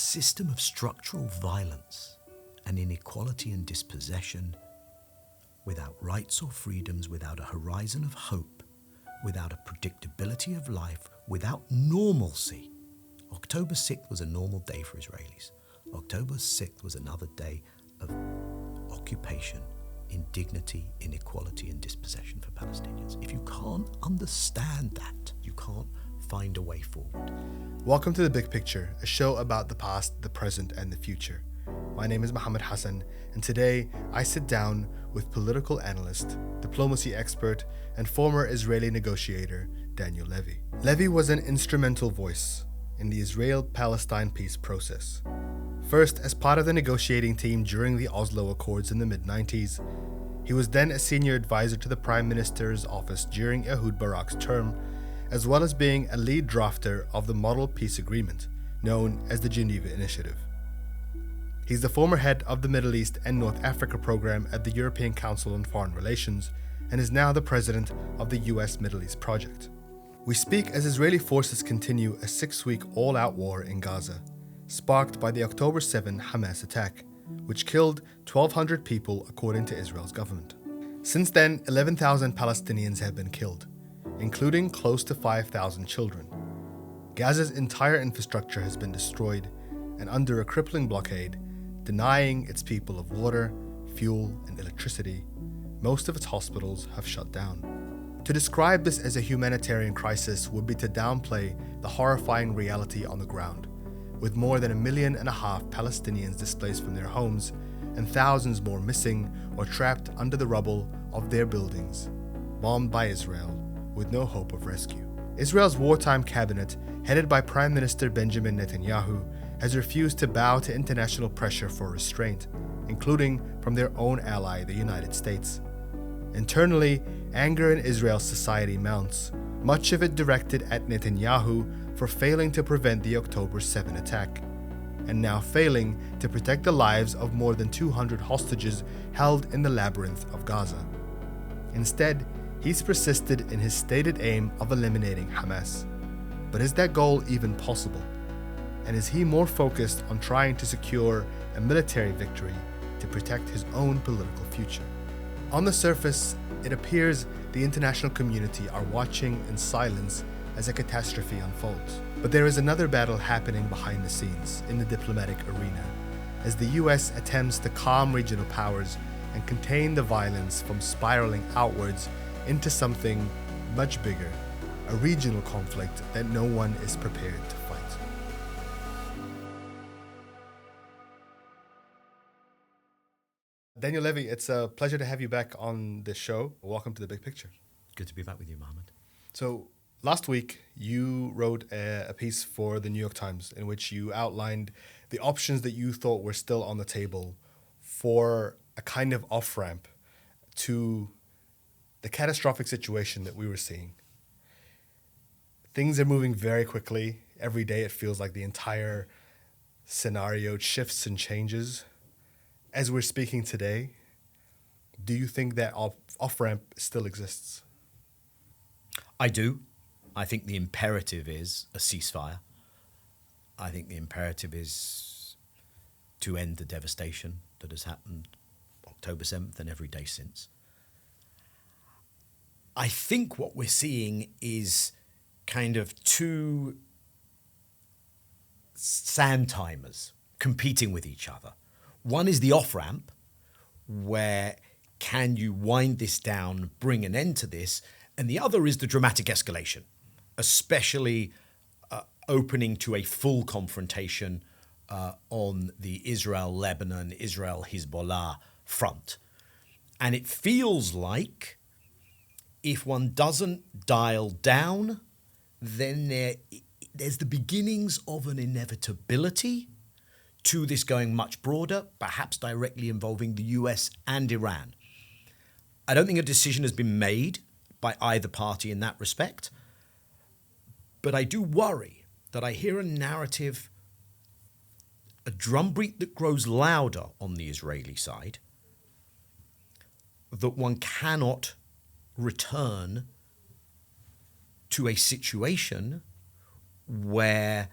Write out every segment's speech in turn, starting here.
system of structural violence and inequality and dispossession, without rights or freedoms, without a horizon of hope, without a predictability of life, without normalcy. October 6th was a normal day for Israelis. October 6th was another day of occupation, indignity, inequality and dispossession for Palestinians. If you can't understand that, you can't find a way forward. Welcome to The Big Picture, a show about the past, the present and the future. My name is Mohammed Hassan, and today I sit down with political analyst, diplomacy expert and former Israeli negotiator Daniel Levy. Levy was an instrumental voice in the Israel-Palestine peace process. First, as part of the negotiating team during the Oslo Accords in the mid-90s, he was then a senior advisor to the Prime Minister's office during Ehud Barak's term, as well as being a lead drafter of the Model Peace Agreement, known as the Geneva Initiative. He's the former head of the Middle East and North Africa program at the European Council on Foreign Relations and is now the president of the US Middle East Project. We speak as Israeli forces continue a 6-week all-out war in Gaza, sparked by the October 7 Hamas attack, which killed 1,200 people according to Israel's government. Since then, 11,000 Palestinians have been killed, including close to 5,000 children. Gaza's entire infrastructure has been destroyed and under a crippling blockade, denying its people of water, fuel, and electricity. Most of its hospitals have shut down. To describe this as a humanitarian crisis would be to downplay the horrifying reality on the ground, with more than 1.5 million Palestinians displaced from their homes and thousands more missing or trapped under the rubble of their buildings, bombed by Israel, with no hope of rescue. Israel's wartime cabinet, headed by Prime Minister Benjamin Netanyahu, has refused to bow to international pressure for restraint, including from their own ally, the United States. Internally, anger in Israel's society mounts, much of it directed at Netanyahu for failing to prevent the October 7 attack, and now failing to protect the lives of more than 200 hostages held in the labyrinth of Gaza. Instead, he's persisted in his stated aim of eliminating Hamas. But is that goal even possible? And is he more focused on trying to secure a military victory to protect his own political future? On the surface, it appears the international community are watching in silence as a catastrophe unfolds. But there is another battle happening behind the scenes in the diplomatic arena, as the US attempts to calm regional powers and contain the violence from spiraling outwards into something much bigger, a regional conflict that no one is prepared to fight. Daniel Levy, it's a pleasure to have you back on this show. Welcome to The Big Picture. Good to be back with you, Mohammed. So last week, you wrote a piece for the New York Times in which you outlined the options that you thought were still on the table for a kind of off-ramp to the catastrophic situation that we were seeing. Things are moving very quickly. Every day it feels like the entire scenario shifts and changes. As we're speaking today, do you think that off-ramp still exists? I do. I think the imperative is a ceasefire. I think the imperative is to end the devastation that has happened October 7th and every day since. I think what we're seeing is kind of two sand timers competing with each other. One is the off-ramp, where can you wind this down, bring an end to this? And the other is the dramatic escalation, especially opening to a full confrontation on the Israel-Lebanon, Israel-Hezbollah front. And it feels like if one doesn't dial down, then there's the beginnings of an inevitability to this going much broader, perhaps directly involving the US and Iran. I don't think a decision has been made by either party in that respect, but I do worry that I hear a narrative, a drumbeat that grows louder on the Israeli side, that one cannot return to a situation where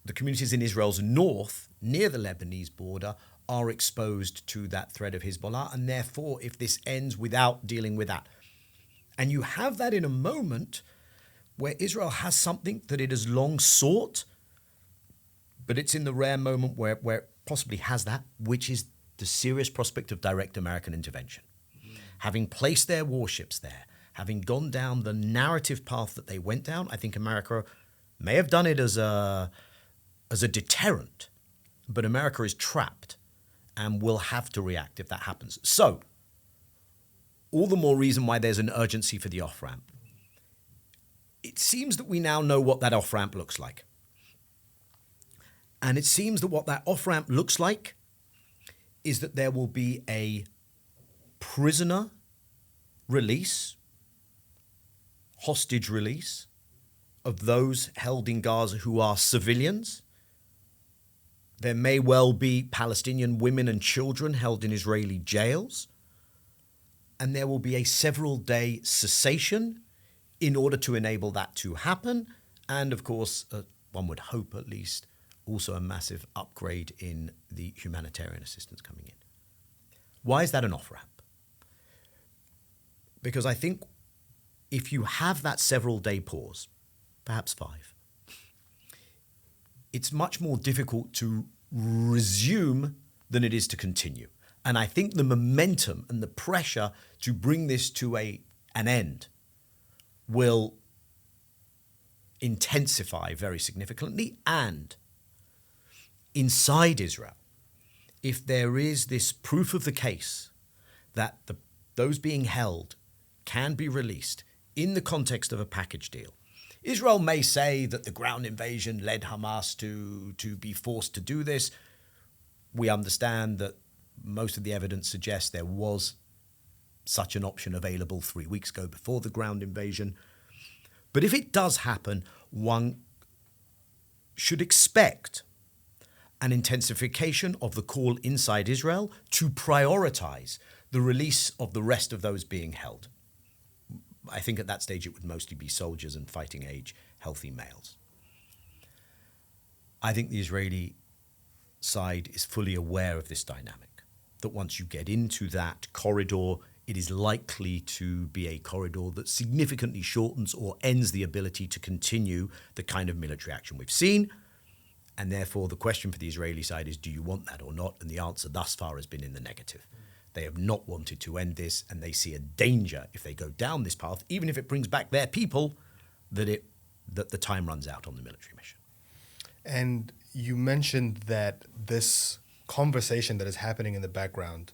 the communities in Israel's north, near the Lebanese border, are exposed to that threat of Hezbollah. And therefore, if this ends without dealing with that, and you have that in a moment where Israel has something that it has long sought, but it's in the rare moment where it possibly has that, which is the serious prospect of direct American intervention. Having placed their warships there, having gone down the narrative path that they went down, I think America may have done it as a deterrent, but America is trapped and will have to react if that happens. So, all the more reason why there's an urgency for the off-ramp. It seems that we now know what that off-ramp looks like. And it seems that what that off-ramp looks like is that there will be a prisoner release, hostage release of those held in Gaza who are civilians. There may well be Palestinian women and children held in Israeli jails. And there will be a several-day cessation in order to enable that to happen. And, of course, one would hope at least, also a massive upgrade in the humanitarian assistance coming in. Why is that an off-ramp? Because I think if you have that several-day pause, perhaps 5, it's much more difficult to resume than it is to continue. And I think the momentum and the pressure to bring this to an end will intensify very significantly. And inside Israel, if there is this proof of the case that those being held can be released in the context of a package deal, Israel may say that the ground invasion led Hamas to be forced to do this. We understand that most of the evidence suggests there was such an option available 3 weeks ago before the ground invasion. But if it does happen, one should expect an intensification of the call inside Israel to prioritize the release of the rest of those being held. I think at that stage it would mostly be soldiers and fighting age, healthy males. I think the Israeli side is fully aware of this dynamic, that once you get into that corridor, it is likely to be a corridor that significantly shortens or ends the ability to continue the kind of military action we've seen. And therefore, the question for the Israeli side is, do you want that or not? And the answer thus far has been in the negative. They have not wanted to end this, and they see a danger if they go down this path, even if it brings back their people, that the time runs out on the military mission. And you mentioned that this conversation that is happening in the background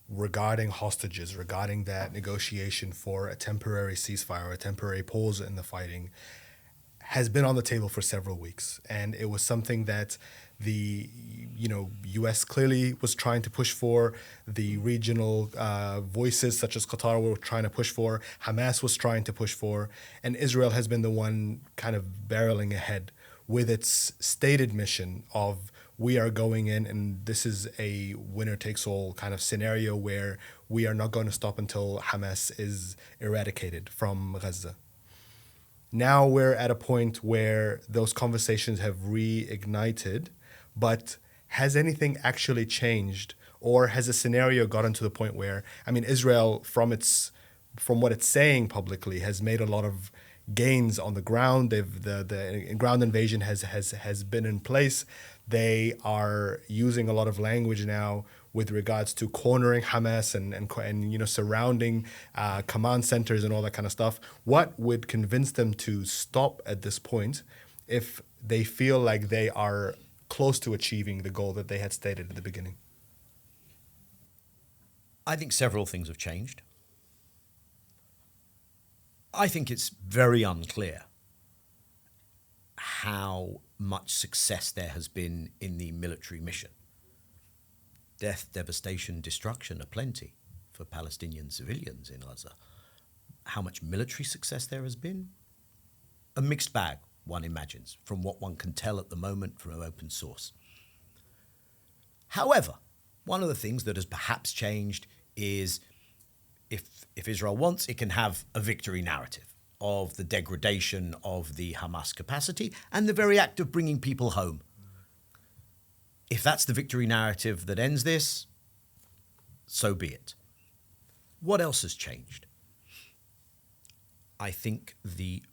regarding hostages, regarding that negotiation for a temporary ceasefire or a temporary pause in the fighting, has been on the table for several weeks. And it was something that the U.S. clearly was trying to push for. The regional voices such as Qatar were trying to push for. Hamas was trying to push for. And Israel has been the one kind of barreling ahead with its stated mission of, we are going in and this is a winner-takes-all kind of scenario where we are not going to stop until Hamas is eradicated from Gaza. Now we're at a point where those conversations have reignited, but has anything actually changed, or has a scenario gotten to the point where, Israel, from what it's saying publicly, has made a lot of gains on the ground. The ground invasion has been in place. They are using a lot of language now with regards to cornering Hamas and surrounding command centers and all that kind of stuff. What would convince them to stop at this point if they feel like they are close to achieving the goal that they had stated at the beginning? I think several things have changed. I think it's very unclear how much success there has been in the military mission. Death, devastation, destruction are plenty for Palestinian civilians in Gaza. How much military success there has been? A mixed bag, one imagines, from what one can tell at the moment from an open source. However, one of the things that has perhaps changed is if Israel wants, it can have a victory narrative. of the degradation of the Hamas capacity and the very act of bringing people home. If that's the victory narrative that ends this, so be it. What else has changed? I think the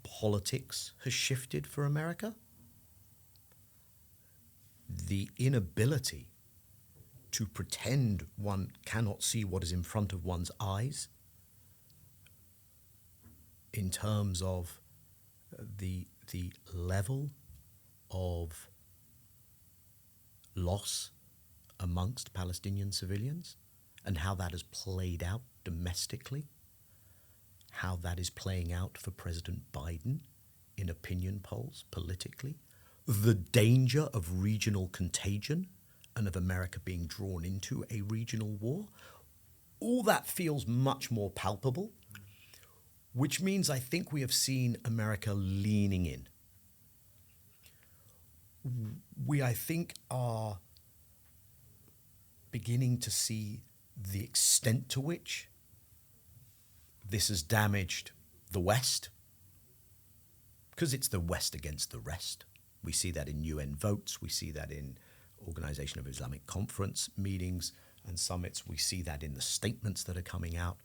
politics has shifted for America. The inability to pretend one cannot see what is in front of one's eyes in terms of the level of loss amongst Palestinian civilians and how that has played out domestically, how that is playing out for President Biden in opinion polls politically, the danger of regional contagion and of America being drawn into a regional war. All that feels much more palpable, which means I think we have seen America leaning in. We, I think, are beginning to see the extent to which this has damaged the West, because it's the West against the rest. We see that in UN votes, we see that in Organization of Islamic Conference meetings and summits, we see that in the statements that are coming out.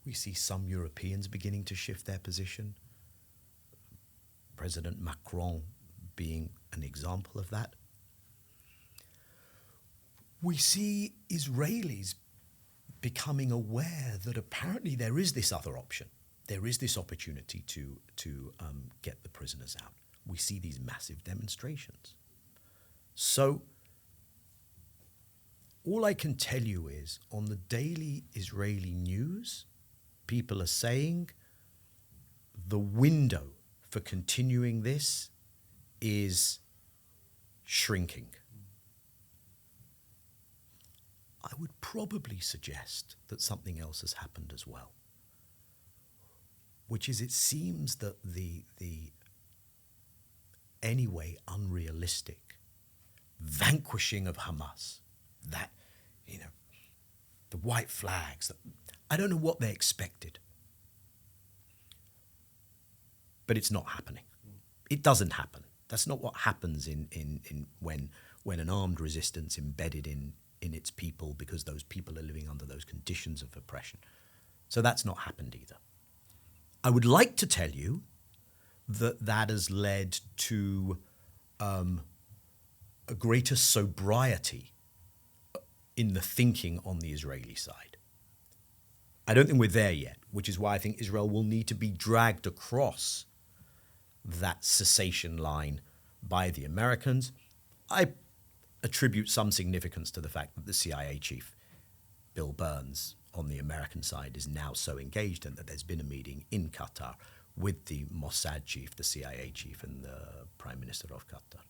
We see some Europeans beginning to shift their position. President Macron being an example of that. We see Israelis becoming aware that apparently there is this other option. There is this opportunity to get the prisoners out. We see these massive demonstrations. So all I can tell you is on the daily Israeli news, people are saying the window for continuing this is shrinking. I would probably suggest that something else has happened as well, which is it seems that the anyway unrealistic vanquishing of Hamas, that, the white flags, I don't know what they expected, but it's not happening. It doesn't happen. That's not what happens in when an armed resistance embedded in its people, because those people are living under those conditions of oppression. So that's not happened either. I would like to tell you that has led to a greater sobriety in the thinking on the Israeli side. I don't think we're there yet, which is why I think Israel will need to be dragged across that cessation line by the Americans. I attribute some significance to the fact that the CIA chief, Bill Burns, on the American side is now so engaged, and that there's been a meeting in Qatar with the Mossad chief, the CIA chief, and the Prime Minister of Qatar.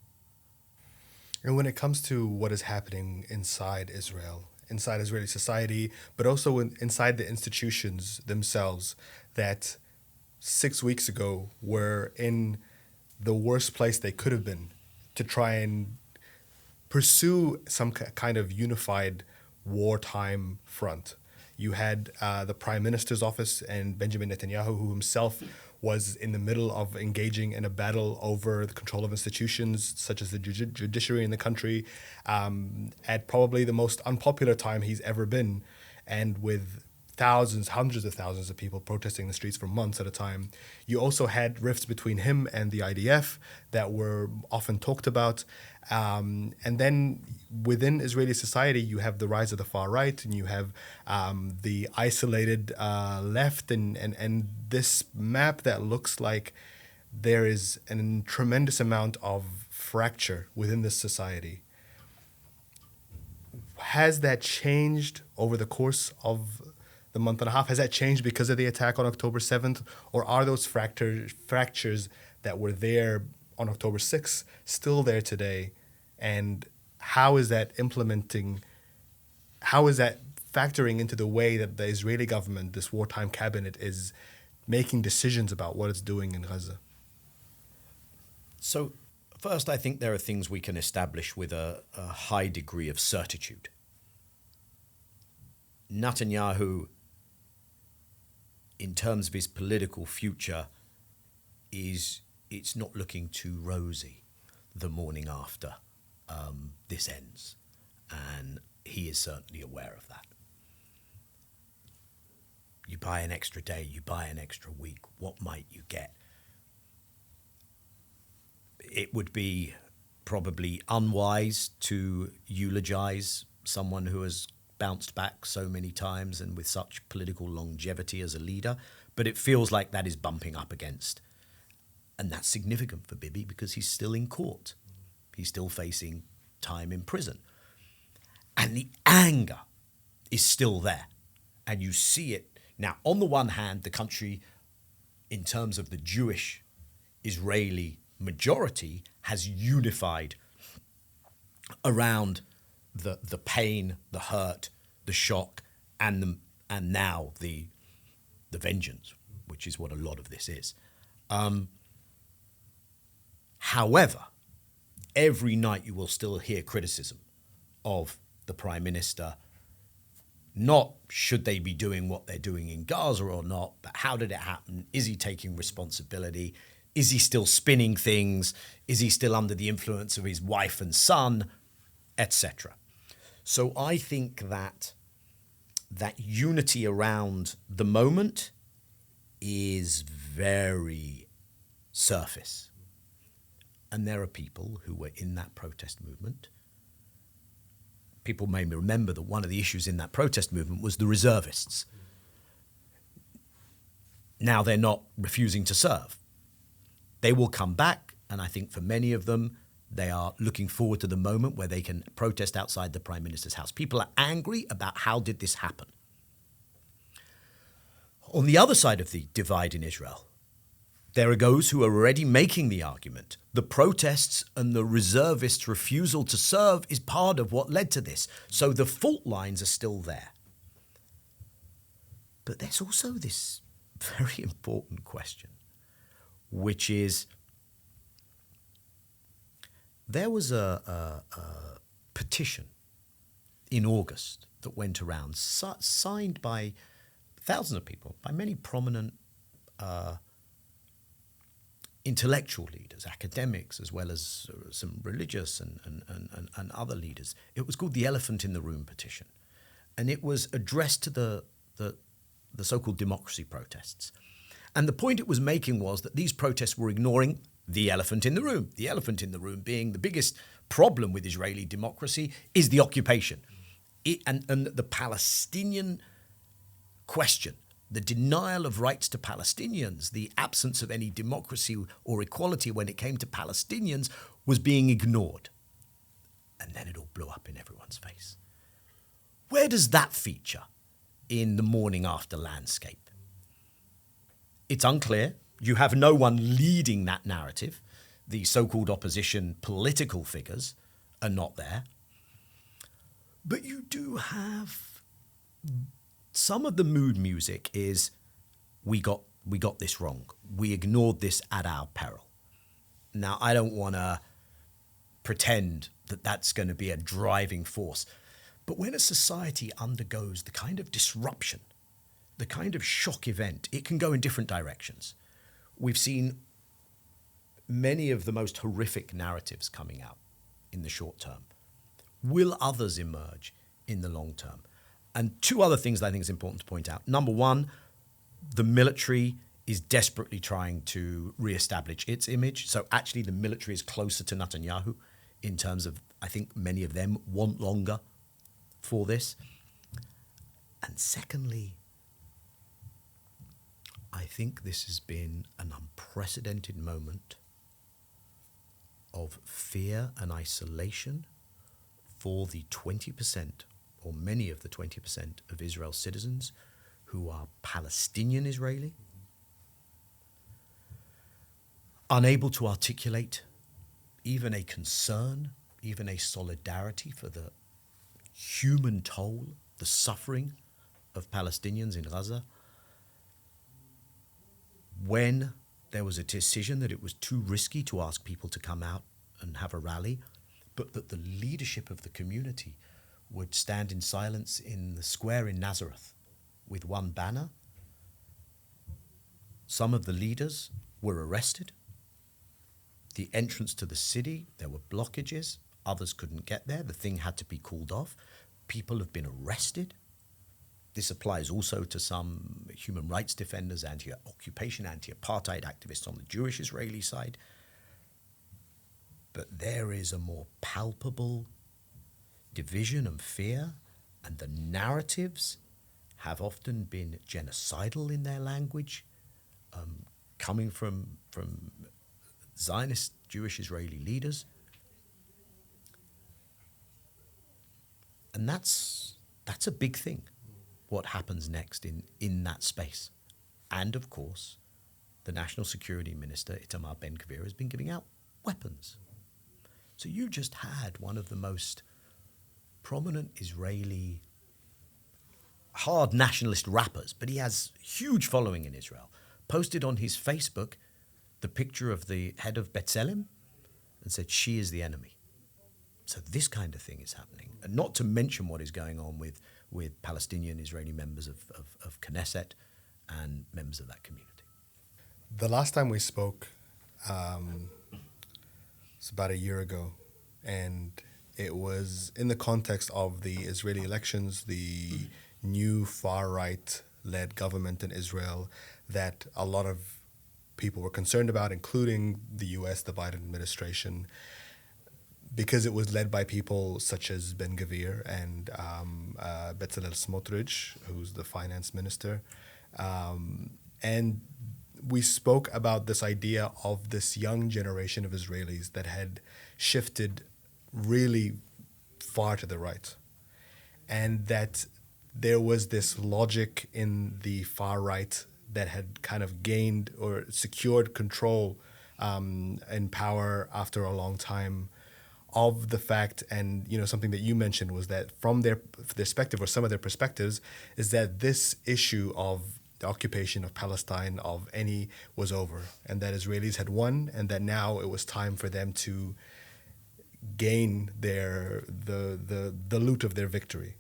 And when it comes to what is happening inside Israel, inside Israeli society, but also inside the institutions themselves that 6 weeks ago were in the worst place they could have been to try and pursue some kind of unified wartime front. You had the Prime Minister's office and Benjamin Netanyahu, who himself was in the middle of engaging in a battle over the control of institutions such as the judiciary in the country at probably the most unpopular time he's ever been, and with thousands, hundreds of thousands of people protesting in the streets for months at a time. You also had rifts between him and the IDF that were often talked about. And then within Israeli society, you have the rise of the far right, and you have the isolated left, and this map that looks like there is a tremendous amount of fracture within this society. Has that changed over the course of the month and a half? Has that changed because of the attack on October 7th? Or are those fractures that were there on October 6th still there today? And how is that factoring into the way that the Israeli government, this wartime cabinet, is making decisions about what it's doing in Gaza? So first, I think there are things we can establish with a high degree of certitude. Netanyahu in terms of his political future, it's not looking too rosy the morning after this ends. And he is certainly aware of that. You buy an extra day, you buy an extra week, what might you get? It would be probably unwise to eulogize someone who has bounced back so many times and with such political longevity as a leader, but it feels like that is bumping up against. And that's significant for Bibi because he's still in court. He's still facing time in prison. And the anger is still there. And you see it. Now, on the one hand, the country, in terms of the Jewish Israeli majority, has unified around the pain, the hurt, the shock, and now the vengeance, which is what a lot of this is. However, every night you will still hear criticism of the Prime Minister. Not should they be doing what they're doing in Gaza or not, but how did it happen? Is he taking responsibility? Is he still spinning things? Is he still under the influence of his wife and son, etc.? So I think that unity around the moment is very surface. And there are people who were in that protest movement. People may remember that one of the issues in that protest movement was the reservists. Now they're not refusing to serve. They will come back, and I think for many of them, they are looking forward to the moment where they can protest outside the Prime Minister's house. People are angry about how did this happen. On the other side of the divide in Israel, there are those who are already making the argument. The protests and the reservists' refusal to serve is part of what led to this. So the fault lines are still there. But there's also this very important question, which is, there was a petition in August that went around, signed by thousands of people, by many prominent intellectual leaders, academics, as well as some religious and other leaders. It was called the Elephant in the Room petition. And it was addressed to the so-called democracy protests. And the point it was making was that these protests were ignoring the elephant in the room. The elephant in the room being the biggest problem with Israeli democracy is the occupation. And the Palestinian question, the denial of rights to Palestinians, the absence of any democracy or equality when it came to Palestinians was being ignored. And then it all blew up in everyone's face. Where does that feature in the morning after landscape? It's unclear. You have no one leading that narrative. The so-called opposition political figures are not there. But you do have some of the mood music is, we got this wrong. We ignored this at our peril. Now, I don't want to pretend that that's going to be a driving force. But when a society undergoes the kind of disruption, the kind of shock event, it can go in different directions. We've seen many of the most horrific narratives coming out in the short term. Will others emerge in the long term? And two other things that I think is important to point out. Number one, the military is desperately trying to reestablish its image. So actually the military is closer to Netanyahu in terms of, I think many of them want longer for this. And secondly, I think this has been an unprecedented moment of fear and isolation for the 20%, or many of the 20% of Israel's citizens who are Palestinian Israeli, unable to articulate even a concern, even a solidarity for the human toll, the suffering of Palestinians in Gaza. When there was a decision that it was too risky to ask people to come out and have a rally, but that the leadership of the community would stand in silence in the square in Nazareth with one banner, Some of the leaders were arrested. The entrance to the city, there were blockages. Others couldn't get there. The thing had to be called off. People have been arrested. This applies also to some human rights defenders, anti-occupation, anti-apartheid activists on the Jewish-Israeli side. But there is a more palpable division and fear, and the narratives have often been genocidal in their language, coming from Zionist Jewish-Israeli leaders. And that's a big thing, what happens next in that space. And of course, the National Security Minister, Itamar Ben-Gvir, has been giving out weapons. So you just had one of the most prominent Israeli hard nationalist rappers, but he has huge following in Israel, posted on his Facebook the picture of the head of B'Tselem and said, "She is the enemy." So this kind of thing is happening. And not to mention what is going on with Palestinian Israeli members of Knesset and members of that community. The last time we spoke, it's about a year ago, and it was in the context of the Israeli elections, the new far-right-led government in Israel that a lot of people were concerned about, including the US, the Biden administration, because it was led by people such as Ben-Gvir and Bezalel Smotrich, who's the finance minister. And we spoke about this idea of this young generation of Israelis that had shifted really far to the right, and that there was this logic in the far right that had kind of gained or secured control and power after a long time of the fact. And something that you mentioned was that from their perspective, or some of their perspectives, is that this issue of the occupation of Palestine, of any, was over, and that Israelis had won, and that now it was time for them to gain the loot of their victory.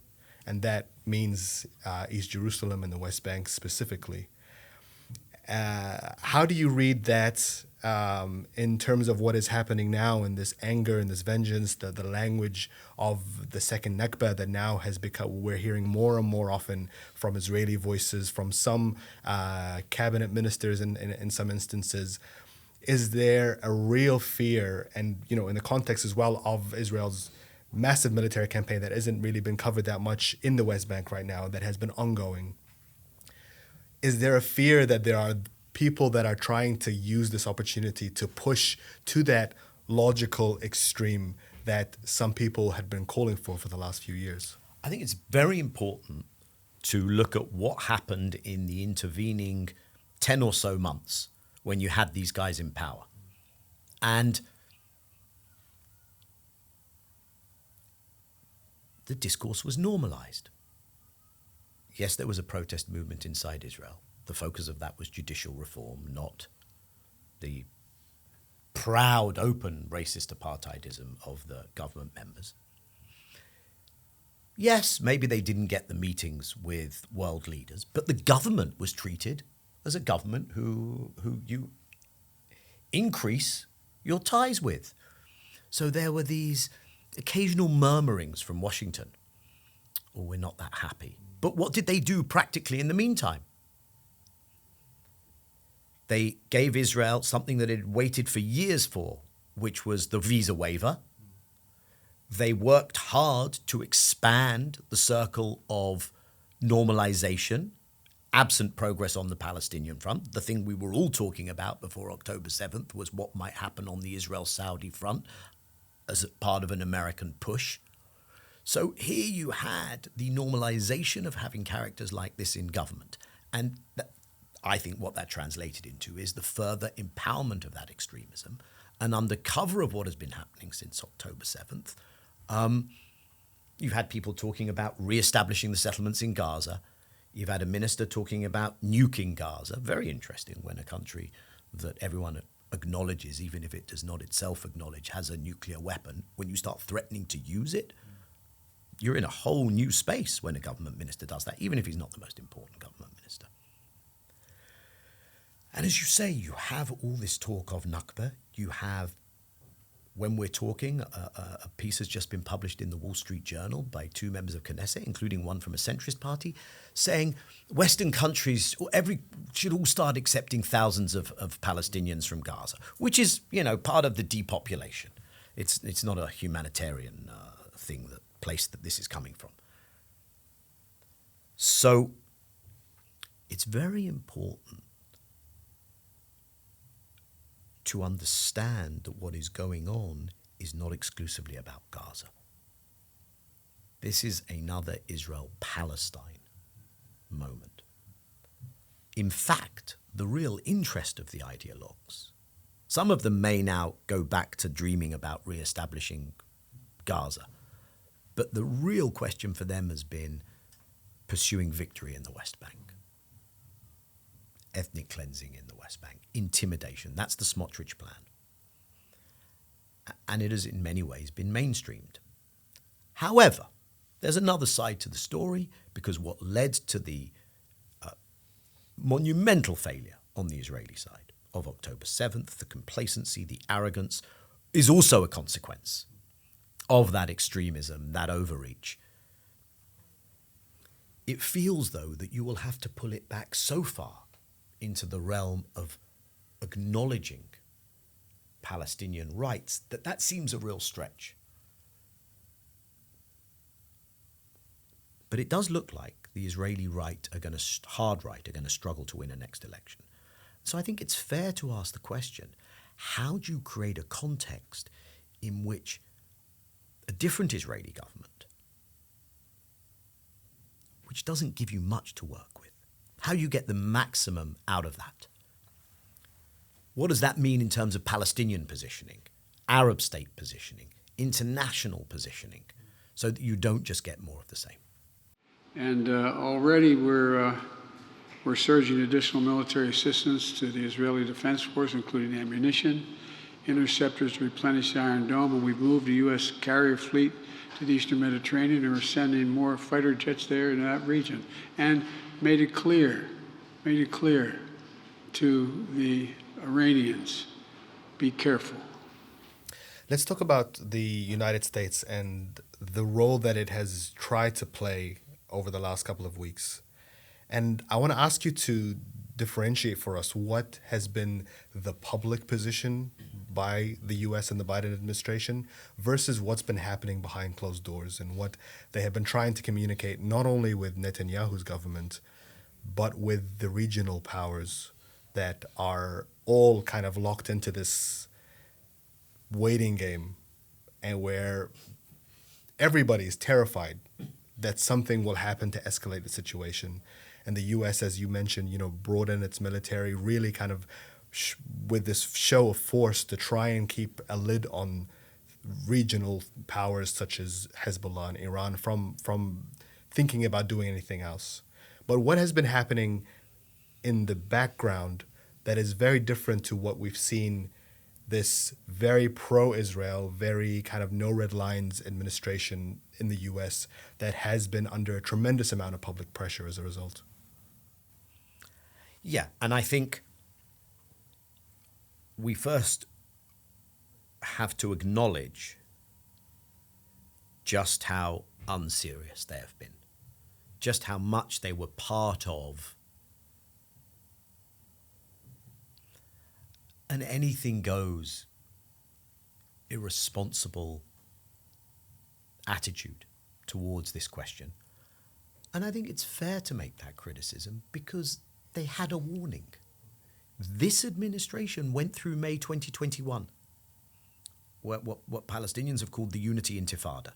And that means East Jerusalem and the West Bank specifically. How do you read that in terms of what is happening now, and this anger and this vengeance, the language of the second Nakba that now has become, we're hearing more and more often from Israeli voices, from some cabinet ministers in some instances? Is there a real fear, and in the context as well of Israel's massive military campaign that hasn't really been covered that much in the West Bank right now, that has been ongoing? Is there a fear that there are people that are trying to use this opportunity to push to that logical extreme that some people had been calling for the last few years? I think it's very important to look at what happened in the intervening 10 or so months when you had these guys in power. And the discourse was normalized. Yes, there was a protest movement inside Israel. The focus of that was judicial reform, not the proud, open racist apartheidism of the government members. Yes, maybe they didn't get the meetings with world leaders, but the government was treated as a government who you increase your ties with. So there were these occasional murmurings from Washington. Oh, we're not that happy. But what did they do practically in the meantime? They gave Israel something that it had waited for years for, which was the visa waiver. They worked hard to expand the circle of normalization, absent progress on the Palestinian front. The thing we were all talking about before October 7th was what might happen on the Israel-Saudi front as a part of an American push. So here you had the normalization of having characters like this in government. And I think what that translated into is the further empowerment of that extremism. And under cover of what has been happening since October 7th, you've had people talking about reestablishing the settlements in Gaza. You've had a minister talking about nuking Gaza. Very interesting when a country that everyone acknowledges, even if it does not itself acknowledge, has a nuclear weapon. When you start threatening to use it, you're in a whole new space when a government minister does that, even if he's not the most important government minister. And as you say, you have all this talk of Nakba. You have, when we're talking, a piece has just been published in the Wall Street Journal by two members of Knesset, including one from a centrist party, saying Western countries should all start accepting thousands of Palestinians from Gaza, which is, part of the depopulation. It's not a humanitarian place that this is coming from. So it's very important to understand that what is going on is not exclusively about Gaza. This is another Israel-Palestine moment. In fact, the real interest of the ideologues, some of them may now go back to dreaming about re-establishing Gaza, but the real question for them has been pursuing victory in the West Bank. Ethnic cleansing in the West Bank, intimidation. That's the Smotrich plan. And it has in many ways been mainstreamed. However, there's another side to the story, because what led to the monumental failure on the Israeli side of October 7th, the complacency, the arrogance, is also a consequence of that extremism, that overreach. It feels, though, that you will have to pull it back so far into the realm of acknowledging Palestinian rights that seems a real stretch. But it does look like the Israeli hard right are going to struggle to win a next election. So I think it's fair to ask the question, how do you create a context in which a different Israeli government, which doesn't give you much to work with, how you get the maximum out of that? What does that mean in terms of Palestinian positioning, Arab state positioning, international positioning, so that you don't just get more of the same? And already we're surging additional military assistance to the Israeli Defense Force, including ammunition, interceptors to replenish the Iron Dome, and we've moved the U.S. carrier fleet to the Eastern Mediterranean, and we're sending more fighter jets there in that region. And made it clear to the Iranians, be careful. Let's talk about the United States and the role that it has tried to play over the last couple of weeks. And I want to ask you to differentiate for us what has been the public position by the U.S. and the Biden administration versus what's been happening behind closed doors and what they have been trying to communicate not only with Netanyahu's government, but with the regional powers that are all kind of locked into this waiting game, and where everybody is terrified that something will happen to escalate the situation. And the U.S., as you mentioned, broaden its military, really kind of with this show of force to try and keep a lid on regional powers such as Hezbollah and Iran from thinking about doing anything else. But what has been happening in the background that is very different to what we've seen this very pro-Israel, very kind of no red lines administration in the U.S. that has been under a tremendous amount of public pressure as a result? Yeah, and I think we first have to acknowledge just how unserious they have been, just how much they were part of an anything goes, irresponsible attitude towards this question. And I think it's fair to make that criticism because they had a warning. This administration went through May 2021, what Palestinians have called the Unity Intifada.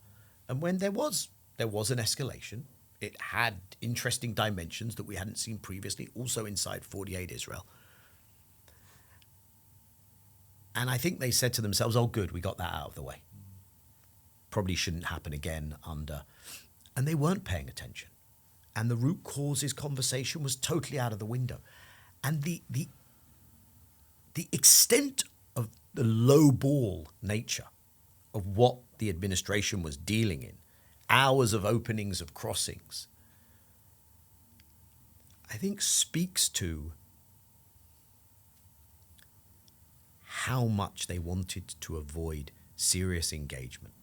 And when there was an escalation, it had interesting dimensions that we hadn't seen previously, also inside 48 Israel. And I think they said to themselves, oh, good, we got that out of the way. Probably shouldn't happen again under. And they weren't paying attention. And the root causes conversation was totally out of the window. And the extent of the low ball nature of what the administration was dealing in, hours of openings of crossings, I think speaks to how much they wanted to avoid serious engagement.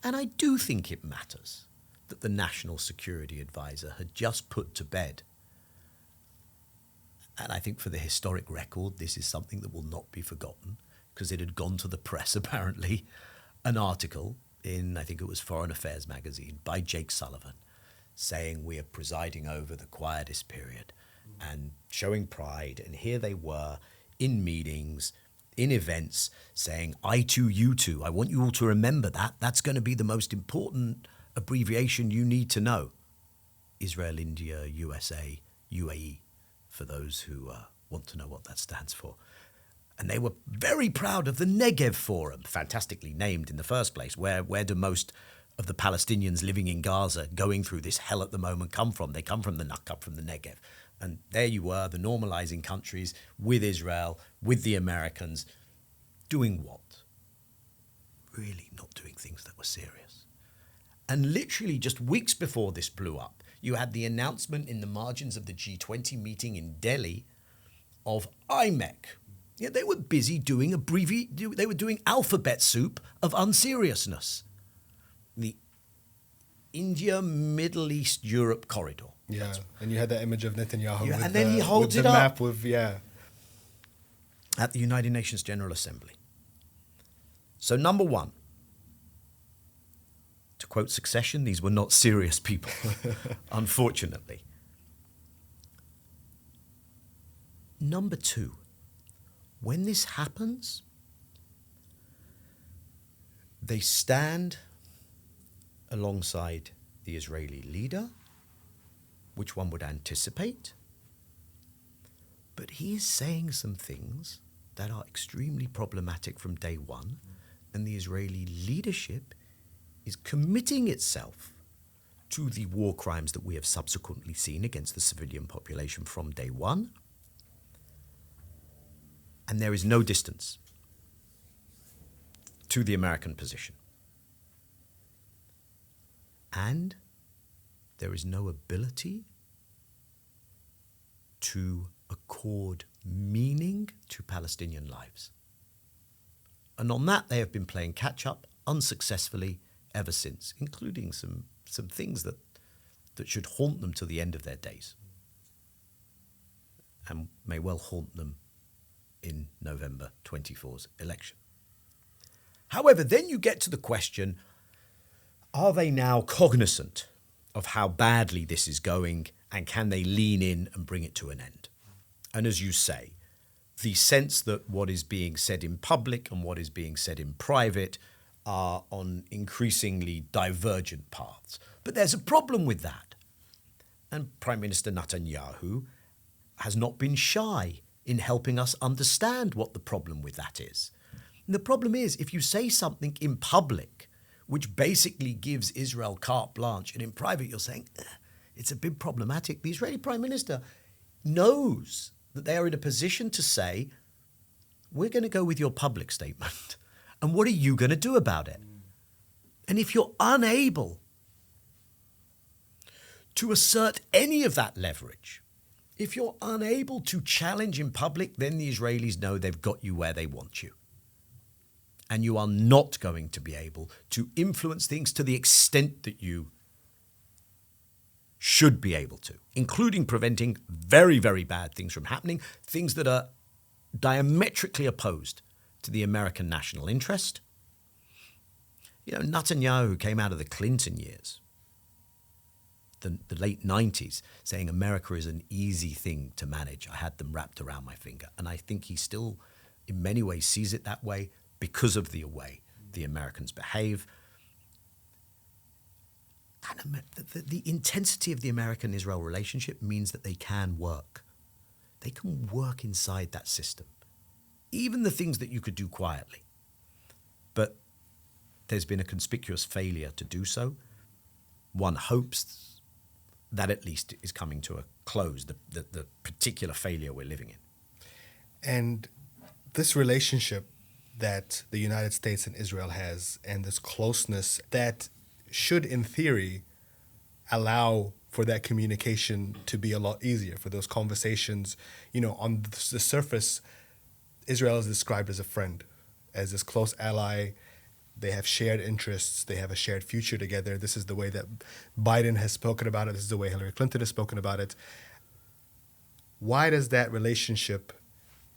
And I do think it matters that the National Security Advisor had just put to bed, and I think for the historic record, this is something that will not be forgotten, because it had gone to the press, apparently, an article in, I think it was Foreign Affairs magazine, by Jake Sullivan, saying we are presiding over the quietest period and showing pride. And here they were in meetings, in events, saying, I too, you too. I want you all to remember that. That's going to be the most important abbreviation you need to know. Israel, India, USA, UAE, for those who want to know what that stands for. And they were very proud of the Negev Forum, fantastically named in the first place. Where do most of the Palestinians living in Gaza, going through this hell at the moment, come from? They come from the Nakab, from the Negev. And there you were, the normalizing countries with Israel, with the Americans, doing what? Really not doing things that were serious. And literally just weeks before this blew up, you had the announcement in the margins of the G20 meeting in Delhi of IMEC. Yeah, they were busy doing they were doing alphabet soup of unseriousness. The India, Middle East, Europe corridor. Yeah, and you had that image of Netanyahu Yeah, with and then he holds with it the up. map with, yeah. At the United Nations General Assembly. So number one, to quote Succession, these were not serious people, unfortunately. Number two, when this happens, they stand alongside the Israeli leader, which one would anticipate. But he is saying some things that are extremely problematic from day one, and the Israeli leadership is committing itself to the war crimes that we have subsequently seen against the civilian population from day one. And there is no distance to the American position. And there is no ability to accord meaning to Palestinian lives. And on that, they have been playing catch-up unsuccessfully ever since, including some things that should haunt them to the end of their days, and may well haunt them in November 24's election. However, then you get to the question, are they now cognizant of how badly this is going, and can they lean in and bring it to an end? And as you say, the sense that what is being said in public and what is being said in private are on increasingly divergent paths. But there's a problem with that. And Prime Minister Netanyahu has not been shy in helping us understand what the problem with that is. And the problem is, if you say something in public, which basically gives Israel carte blanche, and in private you're saying, it's a bit problematic, the Israeli Prime Minister knows that they are in a position to say, we're going to go with your public statement. And what are you going to do about it? And if you're unable to assert any of that leverage, if you're unable to challenge in public, then the Israelis know they've got you where they want you. And you are not going to be able to influence things to the extent that you should be able to, including preventing very, very bad things from happening, things that are diametrically opposed to the American national interest. You know, Netanyahu came out of the Clinton years, the late 90s, saying America is an easy thing to manage. I had them wrapped around my finger. And I think he still, in many ways, sees it that way because of the way the Americans behave. And the intensity of the American-Israel relationship means that they can work. They can work inside that system. Even the things that you could do quietly. But there's been a conspicuous failure to do so. One hopes that at least is coming to a close, the particular failure we're living in. And this relationship that the United States and Israel has, and this closeness that should, in theory, allow for that communication to be a lot easier, for those conversations, you know, on the surface, Israel is described as a friend, as this close ally. They have shared interests. They have a shared future together. This is the way that Biden has spoken about it. This is the way Hillary Clinton has spoken about it. Why does that relationship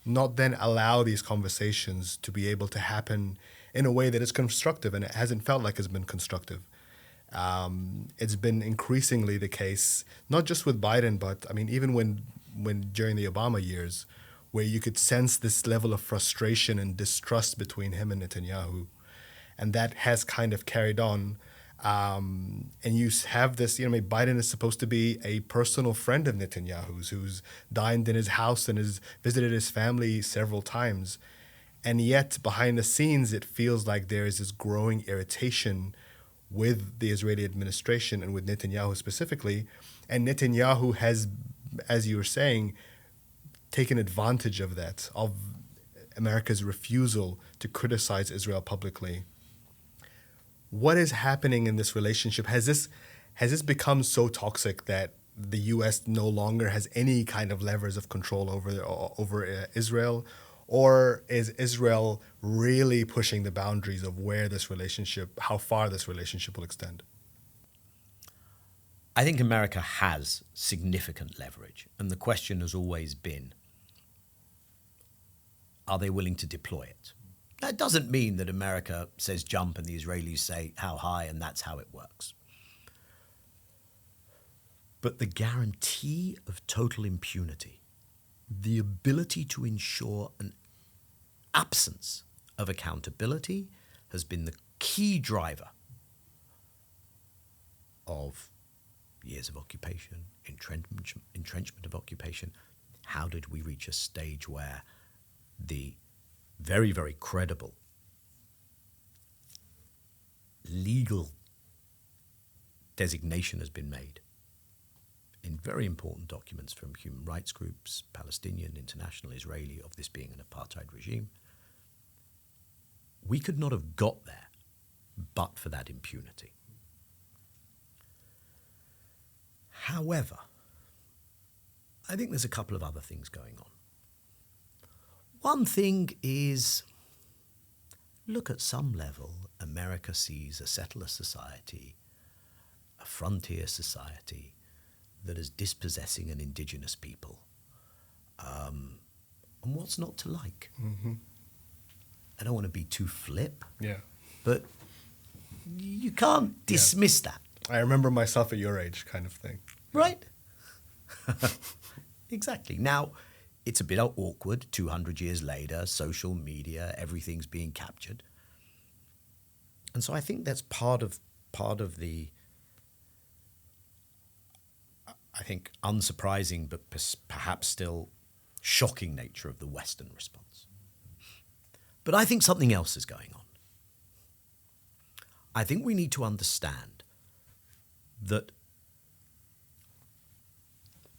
not then allow these conversations to be able to happen in a way that is constructive? And it hasn't felt like it's been constructive. It's been increasingly the case, not just with Biden, but I mean, even when during the Obama years, where you could sense this level of frustration and distrust between him and Netanyahu. And that has kind of carried on. And you have this, maybe Biden is supposed to be a personal friend of Netanyahu's, who's dined in his house and has visited his family several times. And yet, behind the scenes, it feels like there is this growing irritation with the Israeli administration and with Netanyahu specifically. And Netanyahu has, as you were saying, taken advantage of that, of America's refusal to criticize Israel publicly. What is happening in this relationship? Has this become so toxic that the U.S. no longer has any kind of levers of control over Israel? Or is Israel really pushing the boundaries of how far this relationship will extend? I think America has significant leverage. And the question has always been, are they willing to deploy it? That doesn't mean that America says jump and the Israelis say how high and that's how it works. But the guarantee of total impunity, the ability to ensure an absence of accountability has been the key driver of years of occupation, entrenchment of occupation. How did we reach a stage where the very, very credible legal designation has been made in very important documents from human rights groups, Palestinian, international, Israeli, of this being an apartheid regime? We could not have got there but for that impunity. However, I think there's a couple of other things going on. One thing is, look, at some level, America sees a settler society, a frontier society that is dispossessing an indigenous people. And what's not to like? Mm-hmm. I don't want to be too flip, but you can't dismiss that. I remember myself at your age kind of thing. Right? Exactly. Now, it's a bit awkward, 200 years later, social media, everything's being captured. And so I think that's part of the, I think, unsurprising but perhaps still shocking nature of the Western response. But I think something else is going on. I think we need to understand that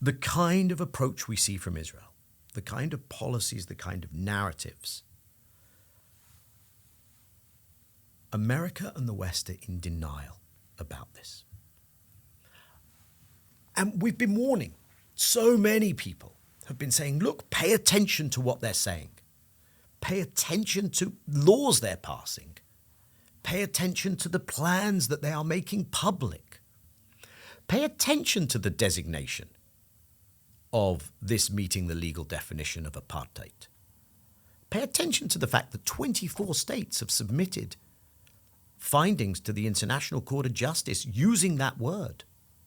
the kind of approach we see from Israel, the kind of policies, the kind of narratives, America and the West are in denial about this. And we've been warning. So many people have been saying, look, pay attention to what they're saying. Pay attention to laws they're passing. Pay attention to the plans that they are making public. Pay attention to the designation of this meeting the legal definition of apartheid. Pay attention to the fact that 24 states have submitted findings to the International Court of Justice using that word,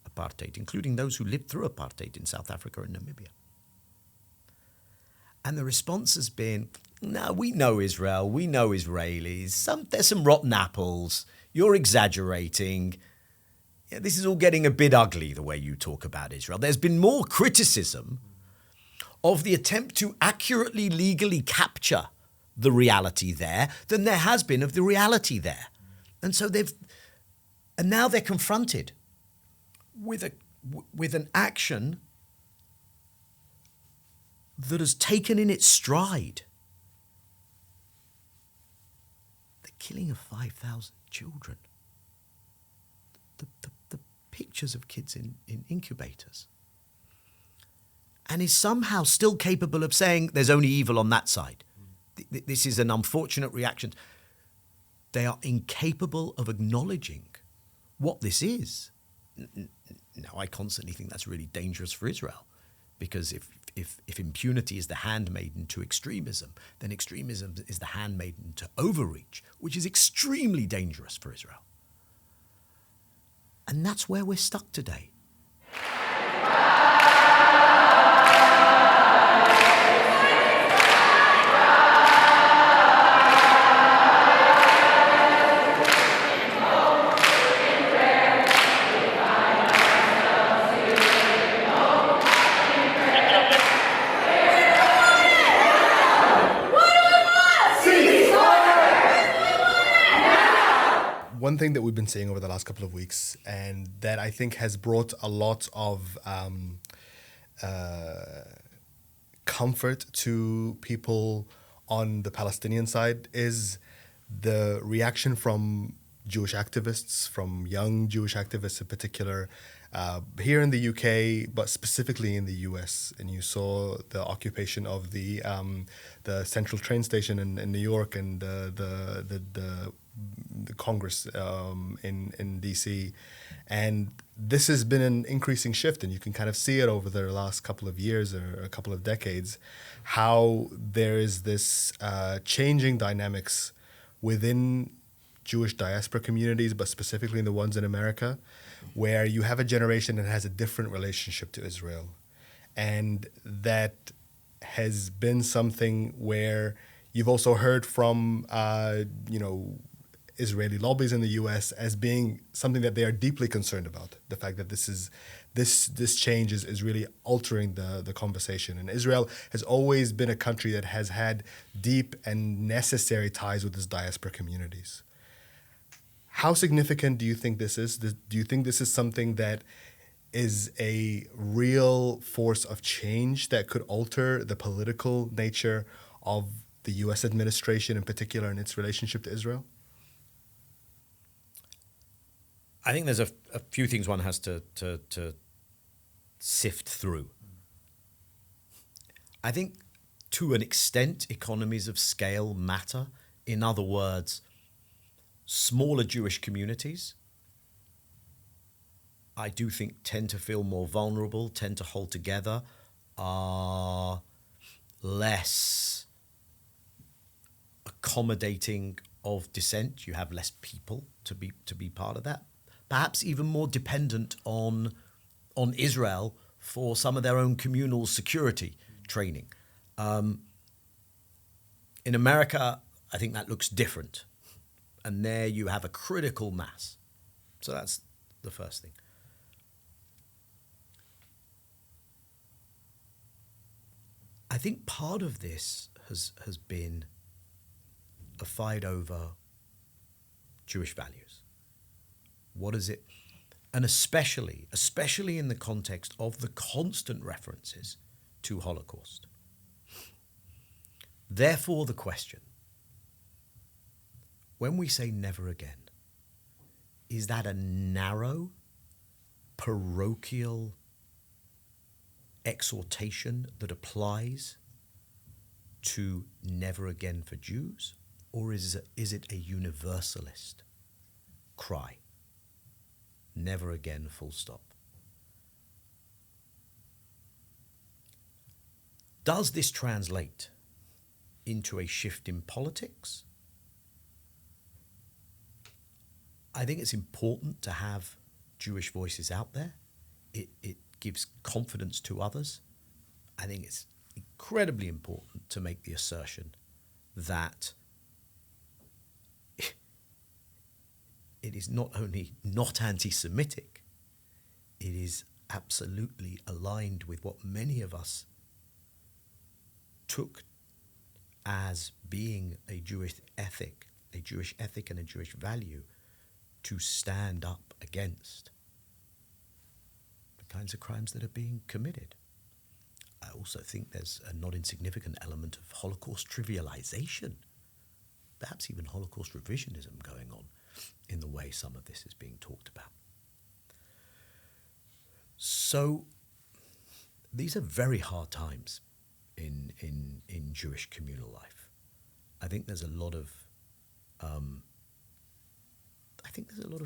apartheid, including those who lived through apartheid in South Africa and Namibia. And the response has been, no, we know Israel, we know Israelis, there's some rotten apples, you're exaggerating. Yeah, this is all getting a bit ugly, the way you talk about Israel. There's been more criticism of the attempt to accurately legally capture the reality there than there has been of the reality there. And so now they're confronted with an action that has taken in its stride the killing of 5,000 children. The pictures of kids in incubators. And is somehow still capable of saying there's only evil on that side. this is an unfortunate reaction. They are incapable of acknowledging what this is. Now, I constantly think that's really dangerous for Israel, because if impunity is the handmaiden to extremism, then extremism is the handmaiden to overreach, which is extremely dangerous for Israel. And that's where we're stuck today. One thing that we've been seeing over the last couple of weeks, and that I think has brought a lot of comfort to people on the Palestinian side, is the reaction from Jewish activists, from young Jewish activists in particular, here in the UK, but specifically in the US. And you saw the occupation of the central train station in New York, and the Congress in DC. And this has been an increasing shift, and you can kind of see it over the last couple of years or a couple of decades, how there is this changing dynamics within Jewish diaspora communities, but specifically the ones in America, where you have a generation that has a different relationship to Israel. And that has been something where you've also heard from, Israeli lobbies in the US as being something that they are deeply concerned about. The fact that this change is really altering the conversation. And Israel has always been a country that has had deep and necessary ties with its diaspora communities. How significant do you think this is? Do you think this is something that is a real force of change that could alter the political nature of the US administration in particular and its relationship to Israel? I think there's a few things one has to sift through. I think to an extent, economies of scale matter. In other words, smaller Jewish communities, I do think, tend to feel more vulnerable, tend to hold together, are less accommodating of dissent. You have less people to be part of that. Perhaps even more dependent on Israel for some of their own communal security training. In America, I think that looks different. And there you have a critical mass. So that's the first thing. I think part of this has been a fight over Jewish values. What is it? And especially in the context of the constant references to Holocaust. Therefore, the question, when we say never again, is that a narrow, parochial exhortation that applies to never again for Jews? Or is it a universalist cry? Never again, full stop. Does this translate into a shift in politics? I think it's important to have Jewish voices out there. It gives confidence to others. I think it's incredibly important to make the assertion that it is not only not anti-Semitic, it is absolutely aligned with what many of us took as being a Jewish ethic and a Jewish value, to stand up against the kinds of crimes that are being committed. I also think there's a not insignificant element of Holocaust trivialization, perhaps even Holocaust revisionism going on in the way some of this is being talked about. So these are very hard times in Jewish communal life. I think there's a lot of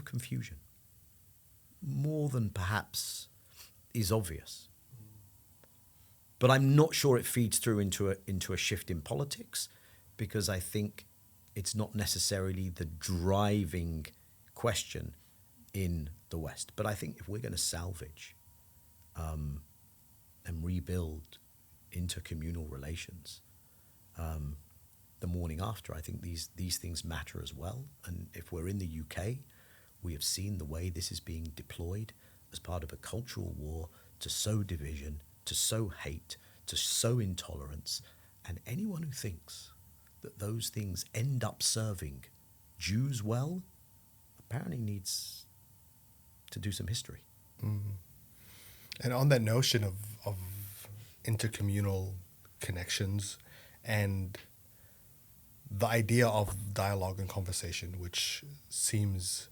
confusion, more than perhaps is obvious. But I'm not sure it feeds through into a shift in politics, because I think it's not necessarily the driving question in the West. But I think if we're going to salvage and rebuild intercommunal relations, the morning after, I think these things matter as well. And if we're in the UK, we have seen the way this is being deployed as part of a cultural war to sow division, to sow hate, to sow intolerance. And anyone who thinks that those things end up serving Jews well, apparently needs to do some history. Mm-hmm. And on that notion of intercommunal connections and the idea of dialogue and conversation, which seems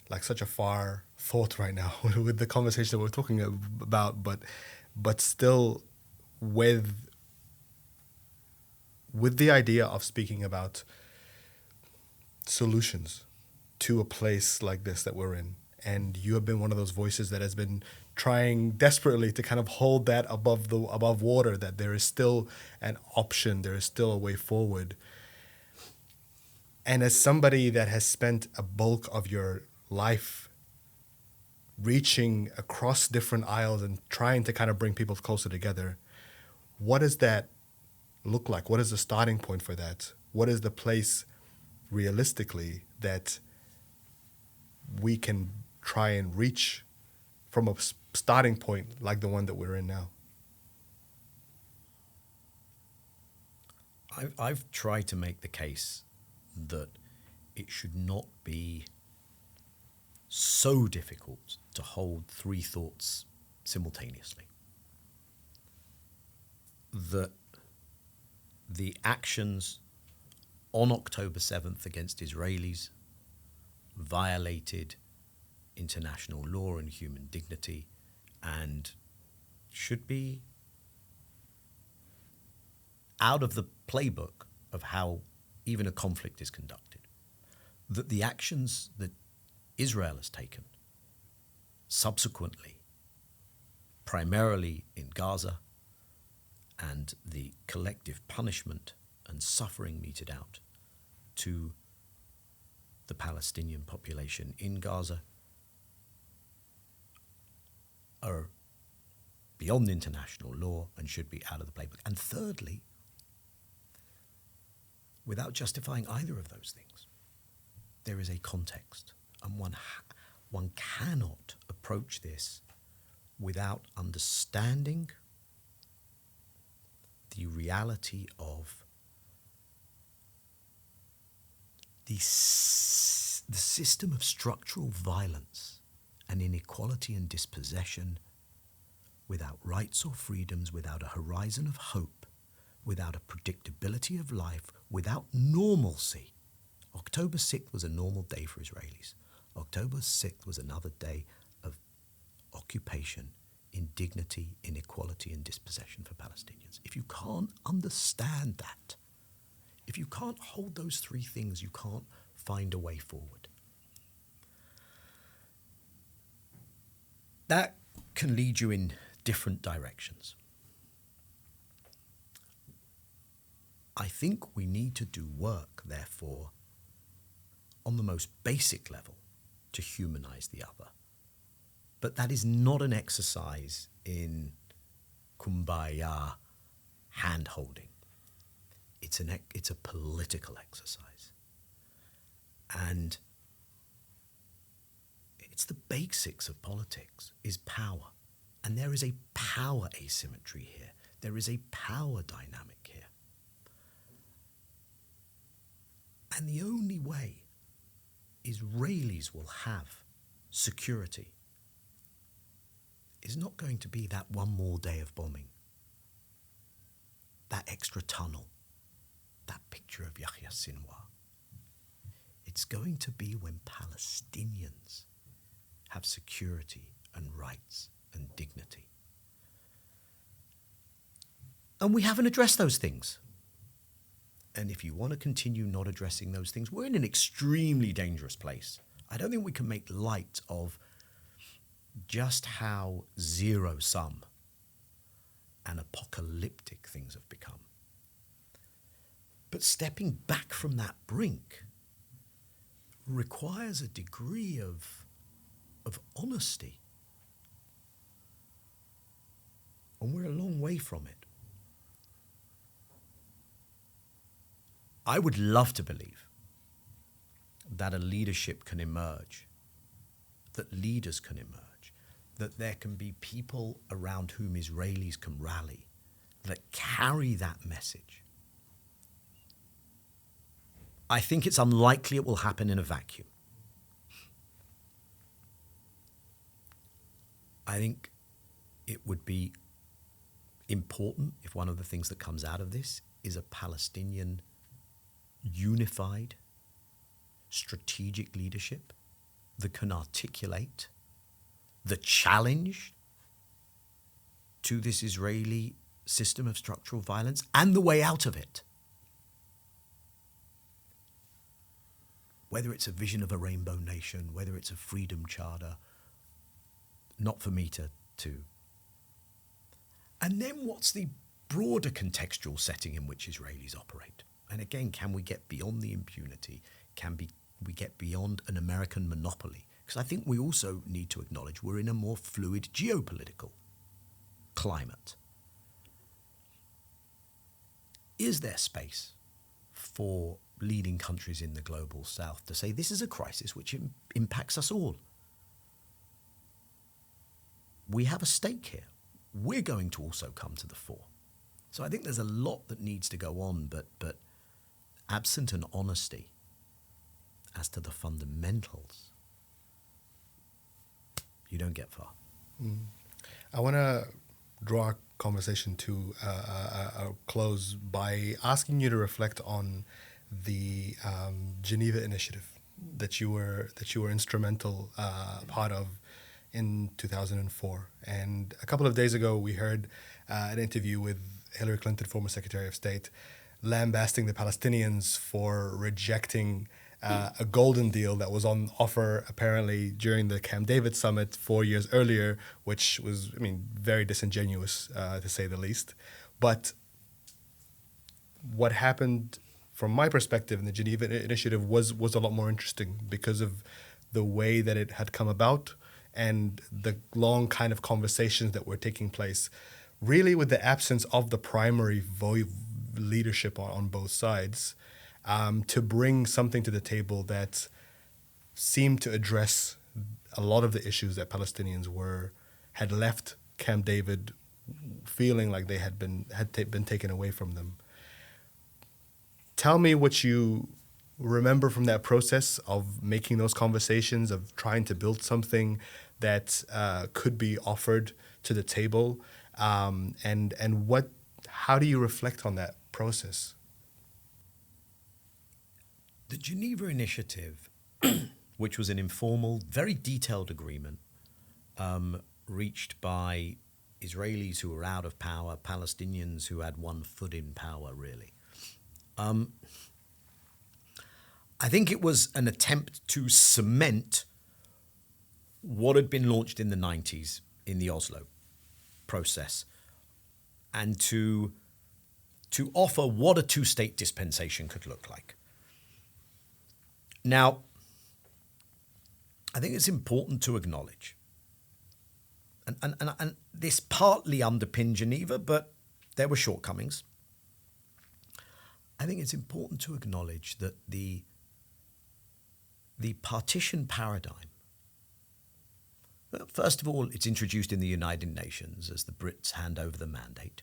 like such a far thought right now with the conversation that we're talking about, but still with the idea of speaking about solutions to a place like this that we're in. And you have been one of those voices that has been trying desperately to kind of hold that above water, that there is still an option, there is still a way forward. And as somebody that has spent a bulk of your life reaching across different aisles and trying to kind of bring people closer together, what does that look like? What is the starting point for that? What is the place realistically that we can try and reach from a starting point like the one that we're in now? I've tried to make the case that it should not be so difficult to hold three thoughts simultaneously. That the actions on October 7th against Israelis violated international law and human dignity and should be out of the playbook of how even a conflict is conducted. That the actions that Israel has taken subsequently, primarily in Gaza, and the collective punishment and suffering meted out to the Palestinian population in Gaza are beyond international law and should be out of the playbook. And thirdly, without justifying either of those things, there is a context, and one cannot approach this without understanding the reality of the system of structural violence and inequality and dispossession, without rights or freedoms, without a horizon of hope, without a predictability of life, without normalcy. October 6th was a normal day for Israelis. October 6th was another day of occupation, indignity, inequality, and dispossession for Palestinians. If you can't understand that, if you can't hold those three things, you can't find a way forward. That can lead you in different directions. I think we need to do work, therefore, on the most basic level to humanize the other. But that is not an exercise in kumbaya hand-holding. It's a political exercise. And it's the basics of politics, is power. And there is a power asymmetry here. There is a power dynamic here. And the only way Israelis will have security is not going to be that one more day of bombing, that extra tunnel, that picture of Yahya Sinwar. It's going to be when Palestinians have security and rights and dignity. And we haven't addressed those things. And if you want to continue not addressing those things, we're in an extremely dangerous place. I don't think we can make light of just how zero-sum and apocalyptic things have become. But stepping back from that brink requires a degree of honesty. And we're a long way from it. I would love to believe that a leadership can emerge, that leaders can emerge, that there can be people around whom Israelis can rally, that carry that message. I think it's unlikely it will happen in a vacuum. I think it would be important if one of the things that comes out of this is a Palestinian unified strategic leadership that can articulate the challenge to this Israeli system of structural violence and the way out of it. Whether it's a vision of a rainbow nation, whether it's a freedom charter, not for me to. And then what's the broader contextual setting in which Israelis operate? And again, can we get beyond the impunity? Can we get beyond an American monopoly? Because I think we also need to acknowledge we're in a more fluid geopolitical climate. Is there space for leading countries in the global south to say this is a crisis which impacts us all? We have a stake here. We're going to also come to the fore. So I think there's a lot that needs to go on, but absent an honesty as to the fundamentals, you don't get far. I want to draw our conversation to a close by asking you to reflect on the Geneva Initiative that you were instrumental part of in 2004. And a couple of days ago, we heard an interview with Hillary Clinton, former Secretary of State, lambasting the Palestinians for rejecting a golden deal that was on offer apparently during the Camp David summit 4 years earlier, which was, very disingenuous to say the least. But what happened from my perspective in the Geneva Initiative was a lot more interesting because of the way that it had come about and the long kind of conversations that were taking place, really with the absence of the primary leadership on both sides, to bring something to the table that seemed to address a lot of the issues that Palestinians had left Camp David feeling like they had been taken away from them. Tell me what you remember from that process of making those conversations, of trying to build something that could be offered to the table, and how do you reflect on that process? The Geneva Initiative, which was an informal, very detailed agreement reached by Israelis who were out of power, Palestinians who had one foot in power, really. I think it was an attempt to cement what had been launched in the 90s in the Oslo process and to offer what a two-state dispensation could look like. Now, I think it's important to acknowledge, and this partly underpinned Geneva, but there were shortcomings. I think it's important to acknowledge that the partition paradigm, well, first of all, it's introduced in the United Nations as the Brits hand over the mandate.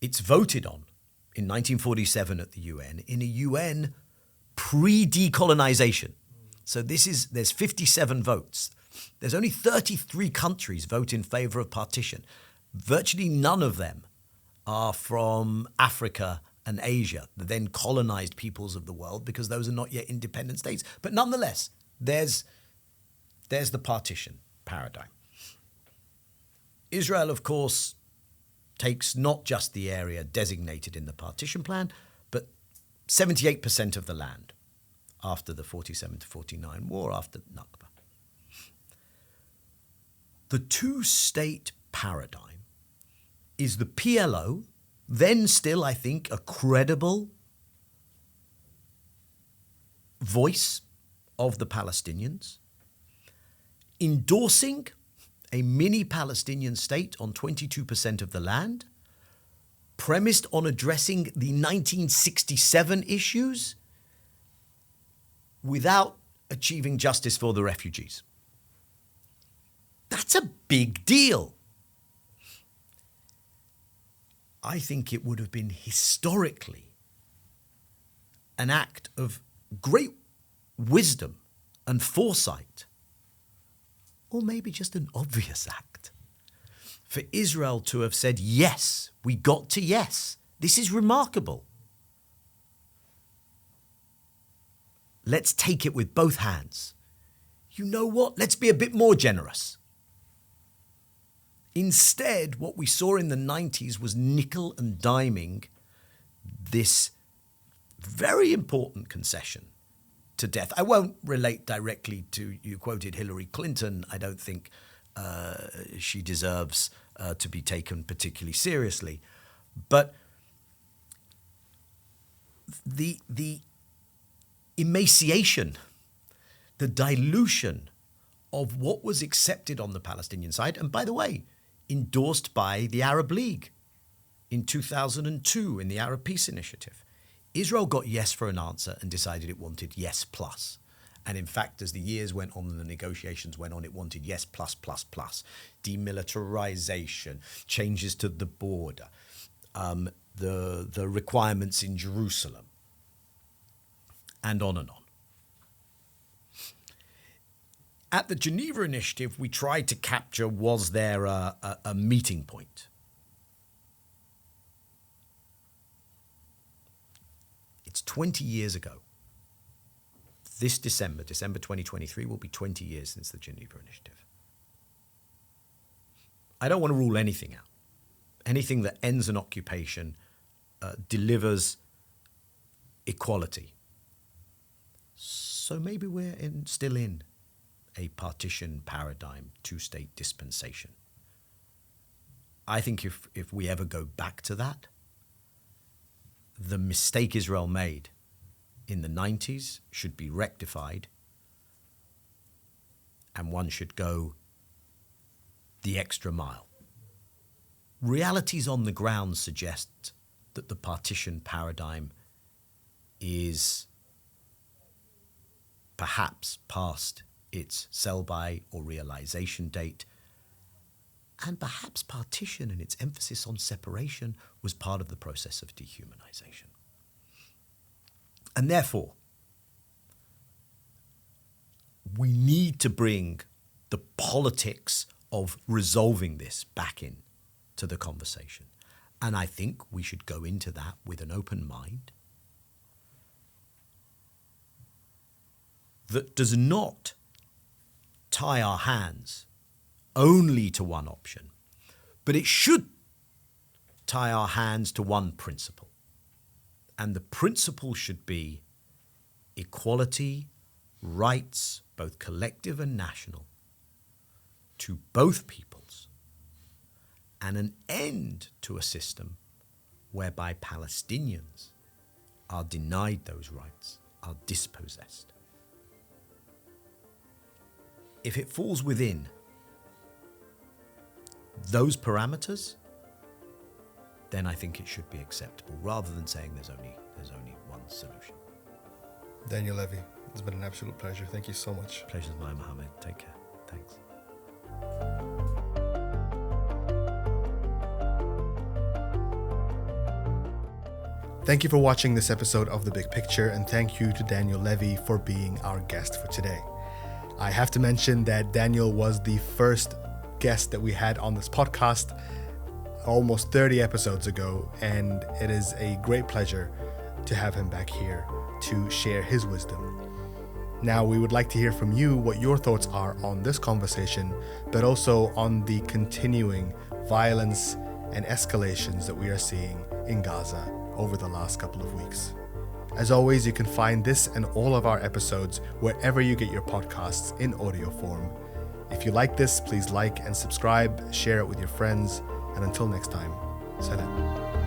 It's voted on in 1947 at the UN, in a UN pre-decolonization. So there's 57 votes. There's only 33 countries vote in favor of partition. Virtually none of them are from Africa and Asia, the then colonized peoples of the world, because those are not yet independent states. But nonetheless, there's the partition paradigm. Israel, of course, takes not just the area designated in the partition plan, but 78% of the land after the 47 to 49 war, after Nakba. The two-state paradigm is the PLO, then still, I think, a credible voice of the Palestinians, endorsing a mini-Palestinian state on 22% of the land, premised on addressing the 1967 issues without achieving justice for the refugees. That's a big deal. I think it would have been historically an act of great wisdom and foresight, or maybe just an obvious act, for Israel to have said, yes, we got to yes. This is remarkable. Let's take it with both hands. You know what? Let's be a bit more generous. Instead, what we saw in the 90s was nickel and diming this very important concession to death. I won't relate directly to, you quoted Hillary Clinton. I don't think she deserves to be taken particularly seriously. But the emaciation, the dilution of what was accepted on the Palestinian side, and by the way, endorsed by the Arab League in 2002 in the Arab Peace Initiative. Israel got yes for an answer and decided it wanted yes plus. And in fact, as the years went on and the negotiations went on, it wanted yes plus plus plus. Demilitarization, changes to the border, the requirements in Jerusalem, and on and on. At the Geneva Initiative, we tried to capture, was there a meeting point? It's 20 years ago. This December 2023, will be 20 years since the Geneva Initiative. I don't want to rule anything out. Anything that ends an occupation delivers equality. So maybe we're still in a partition paradigm, two-state dispensation. I think if we ever go back to that, the mistake Israel made in the 90s should be rectified, and one should go the extra mile. Realities on the ground suggest that the partition paradigm is perhaps past its sell-by or realization date, and perhaps partition and its emphasis on separation was part of the process of dehumanization. And therefore, we need to bring the politics of resolving this back in to the conversation. And I think we should go into that with an open mind that does not tie our hands only to one option, but it should tie our hands to one principle. And the principle should be equality, rights, both collective and national, to both peoples, and an end to a system whereby Palestinians are denied those rights, are dispossessed. If it falls within those parameters, then I think it should be acceptable, rather than saying there's only one solution. Daniel Levy, it's been an absolute pleasure. Thank you so much. Pleasure's mine, Mohammed. Take care. Thanks. Thank you for watching this episode of The Big Picture, and thank you to Daniel Levy for being our guest for today. I have to mention that Daniel was the first guest that we had on this podcast almost 30 episodes ago, and it is a great pleasure to have him back here to share his wisdom. Now, we would like to hear from you what your thoughts are on this conversation, but also on the continuing violence and escalations that we are seeing in Gaza over the last couple of weeks. As always, you can find this and all of our episodes wherever you get your podcasts in audio form. If you like this, please like and subscribe, share it with your friends, and until next time, salam.